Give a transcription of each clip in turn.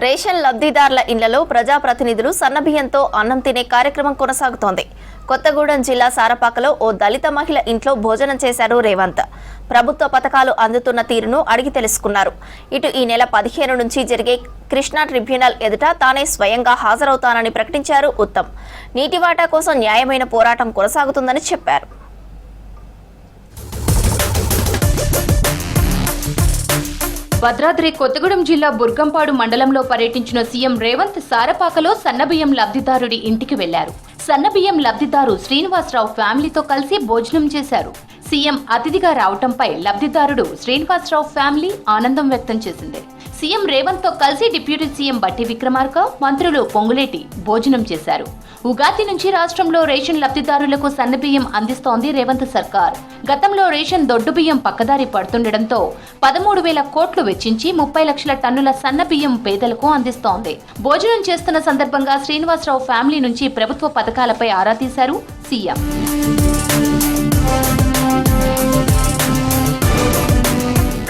Ration లబ్ధిదారుల ఇళ్లలో ప్రజాప్రతినిధులు సన్నబియ్యంతో అన్నం తినే కార్యక్రమం కొనసాగుతోంది. కొత్తగూడెం జిల్లా సారపాకలో ఓ దళిత మహిళ ఇంట్లో భోజనం చేశారు రేవంత్. ప్రభుత్వ పథకాలు అందుతున్న తీరును అడిగి తెలుసుకున్నారు. ఇటు ఈ నెల 15 నుంచి జరిగే కృష్ణా ట్రిబ్యునల్ ఎదుట తానే స్వయంగా హాజరవుతానని ప్రకటించారు ఉత్తమ్. నీటి వాటా కోసం న్యాయమైన పోరాటం కొనసాగుతుందని చెప్పారు. భద్రాద్రి కొత్తగూడెం జిల్లా బుర్గంపాడు మండలంలో పర్యటించిన సీఎం రేవంత్ సారపాకలో సన్నబియ్యం లబ్ధిదారుడి ఇంటికి వెళ్లారు. సన్నబియ్యం లబ్ధిదారు శ్రీనివాసరావు ఫ్యామిలీతో కలిసి భోజనం చేశారు. సీఎం అతిథిగా రావటంపై లబ్ధిదారుడు శ్రీనివాసరావు ఫ్యామిలీ ఆనందం వ్యక్తం చేసింది. సీఎం రేవంత్ తో కలిసి డిప్యూటీ సీఎం బట్టి విక్రమార్క, మంత్రులు పొంగులేటి భోజనం చేశారు. ఉగాది నుంచి రాష్ట్రంలో రేషన్ లబ్ధిదారులకు సన్నబియ్యం అందిస్తోంది రేవంత్ సర్కార్. గతంలో రేషన్ దొడ్డు బియ్యం పక్కదారి పడుతుండటంతో 13,000 కోట్లు వెచ్చించి 30 లక్షల టన్నుల సన్నబియ్యం పేదలకు అందిస్తోంది. భోజనం చేస్తున్న సందర్భంగా శ్రీనివాసరావు ఫ్యామిలీ నుంచి ప్రభుత్వ పథకాలపై ఆరా తీశారు సీఎం.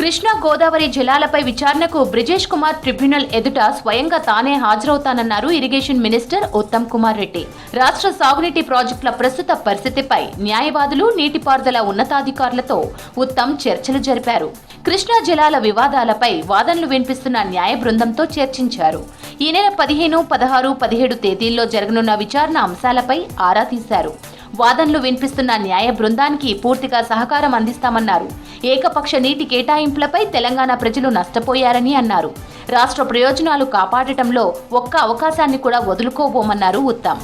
కృష్ణా గోదావరి జలాలపై విచారణకు బ్రిజేష్ కుమార్ ట్రిబ్యునల్ ఎదుట స్వయంగా తానే హాజరవుతానన్నారు ఇరిగేషన్ మినిస్టర్ ఉత్తమ్ కుమార్ రెడ్డి. రాష్ట్ర సాగునీటి ప్రాజెక్టుల ప్రస్తుత పరిస్థితిపై న్యాయవాదులు, నీటిపారుదల ఉన్నతాధికారులతో ఉత్తమ్ చర్చలు జరిపారు. కృష్ణా జలాల వివాదాలపై వాదనలు వినిపిస్తున్న న్యాయ బృందంతో చర్చించారు. ఈ నెల 15, 16, 17 తేదీల్లో జరగనున్న విచారణ అంశాలపై ఆరా తీశారు. వాదనలు వినిపిస్తున్న న్యాయ బృందానికి పూర్తిగా సహకారం అందిస్తామన్నారు. ఏకపక్ష నీటి కేటాయింపులపై తెలంగాణ ప్రజలు నష్టపోయారని అన్నారు. రాష్ట్ర ప్రయోజనాలు కాపాడటంలో ఒక్క అవకాశాన్ని కూడా వదులుకోబోమన్నారు ఉత్తమ్.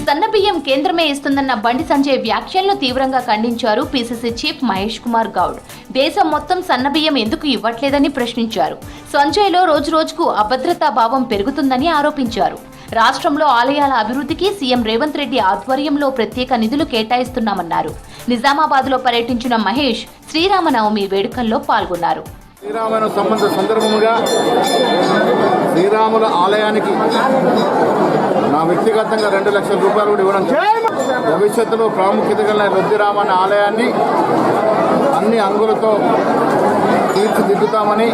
సన్నబియ్యం కేంద్రమే ఇస్తుందన్న బండి సంజయ్ వ్యాఖ్యలను తీవ్రంగా ఖండించారు పీసీసీ చీఫ్ మహేష్ కుమార్ గౌడ్. దేశం మొత్తం సన్నబియ్యం ఎందుకు ఇవ్వట్లేదని ప్రశ్నించారు. సంజయ్లో రోజురోజుకు అభద్రతా భావం పెరుగుతుందని ఆరోపించారు. రాష్ట్రంలో ఆలయాల అభివృద్ధికి సీఎం రేవంత్ రెడ్డి ఆధ్వర్యంలో ప్రత్యేక నిధులు కేటాయిస్తున్నామన్నారు. నిజామాబాద్లో పర్యటించిన మహేష్ శ్రీరామనవమి వేడుకల్లో పాల్గొన్నారు. శ్రీరామను సంబంధ సందర్భముగా శ్రీరాముల ఆలయానికి నా వ్యక్తిగతంగా 2 లక్షల రూపాయలు కూడా ఇవ్వడం, భవిష్యత్తులో ప్రాముఖ్యత గల రుద్దిరామన్న ఆలయాన్ని అన్ని అంగులతో తీర్చిదిద్దుతామని,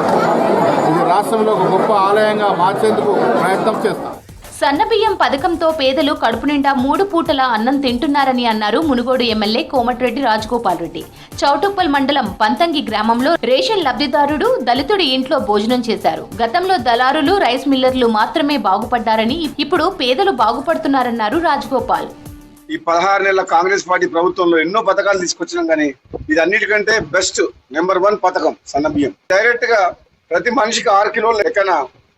ఇది రాష్ట్రంలో ఒక గొప్ప ఆలయంగా మార్చేందుకు ప్రయత్నం చేస్తాం. సన్నబియ్యం పథకంతో పేదలు కడుపు నిండా 3 పూటల అన్నం తింటున్నారని అన్నారు మునుగోడు ఎమ్మెల్యే కోమటిరెడ్డి రాజగోపాల్ రెడ్డి. చౌటుప్పల్ మండలం పంతంగి గ్రామంలో రేషన్ లబ్ధిదారుడు దళితుడి ఇంట్లో భోజనం చేశారు. గతంలో దళారులు, రైస్ మిల్లర్లు మాత్రమే బాగుపడ్డారని, ఇప్పుడు పేదలు బాగుపడుతున్నారన్నారు రాజగోపాల్. ఈ 16 నెలల కాంగ్రెస్ పార్టీ ప్రభుత్వంలో ఎన్నో పథకాలు తీసుకొచ్చినాం, కానీ ఇది అన్నిటికంటే బెస్ట్ నెంబర్ 1 పథకం సన్నబియ్యం. డైరెక్ట్ గా ప్రతి మనిషికి 6 కిలోల లెక్కన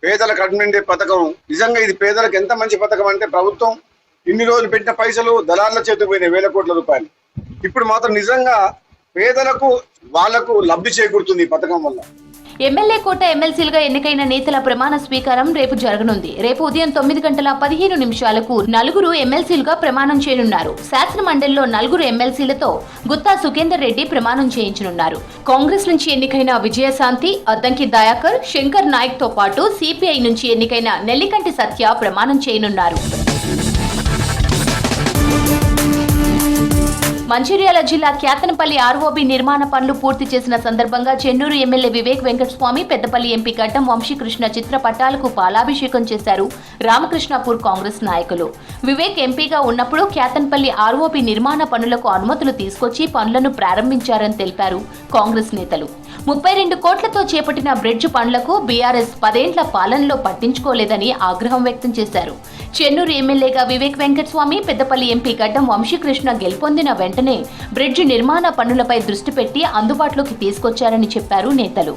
పేదల కడుపు నిండే పథకం. నిజంగా ఇది పేదలకు ఎంత మంచి పథకం అంటే, ప్రభుత్వం ఇన్ని రోజులు పెట్టిన పైసలు దళారుల చేతికి పోయినాయి, 1000 కోట్ల రూపాయలు. ఇప్పుడు మాత్రం నిజంగా పేదలకు వాళ్లకు లబ్ధి చేకూరుతుంది ఈ పథకం వల్ల. ఎమ్మెల్యే కోట ఎమ్మెల్సీలుగా ఎన్నికైన నేతల ప్రమాణ స్వీకారం రేపు జరగనుంది. రేపు ఉదయం 9:15 4 ఎమ్మెల్సీలుగా ప్రమాణం చేయనున్నారు. శాసన మండలిలో 4 ఎమ్మెల్సీలతో గుత్తా సుఖేందర్ రెడ్డి ప్రమాణం చేయించనున్నారు. కాంగ్రెస్ నుంచి ఎన్నికైన విజయశాంతి, అద్దంకి దయాకర్, శంకర్ నాయక్ తో పాటు సిపిఐ నుంచి ఎన్నికైన నెల్లికంటి సత్య ప్రమాణం చేయనున్నారు. మంచిర్యాల జిల్లా క్యాతనపల్లి ఆర్ఓబి నిర్మాణ పనులు పూర్తి చేసిన సందర్భంగా చెన్నూరు ఎమ్మెల్యే వివేక్ వెంకటస్వామి, పెద్దపల్లి ఎంపీ గడ్డం వంశీకృష్ణ చిత్రపటాలకు పాలాభిషేకం చేశారు రామకృష్ణాపూర్ కాంగ్రెస్ నాయకులు. వివేక్ ఎంపీగా ఉన్నప్పుడు క్యాతనపల్లి ఆర్ఓబి నిర్మాణ పనులకు అనుమతులు తీసుకొచ్చి పనులను ప్రారంభించారని తెలిపారు కాంగ్రెస్ నేతలు. 32 కోట్లతో చేపట్టిన బ్రిడ్జ్ పనులకు బీఆర్ఎస్ 10 ఏళ్ల పాలనలో పట్టించుకోలేదని ఆగ్రహం వ్యక్తం చేశారు. చెన్నూరు ఎమ్మెల్యేగా వివేక్ వెంకటస్వామి, పెద్దపల్లి ఎంపీ గడ్డం వంశీకృష్ణ గెలుపొందిన వెంటనే బ్రిడ్జ్ నిర్మాణ పనులపై దృష్టి పెట్టి అందుబాటులోకి తీసుకొచ్చారని చెప్పారు నేతలు.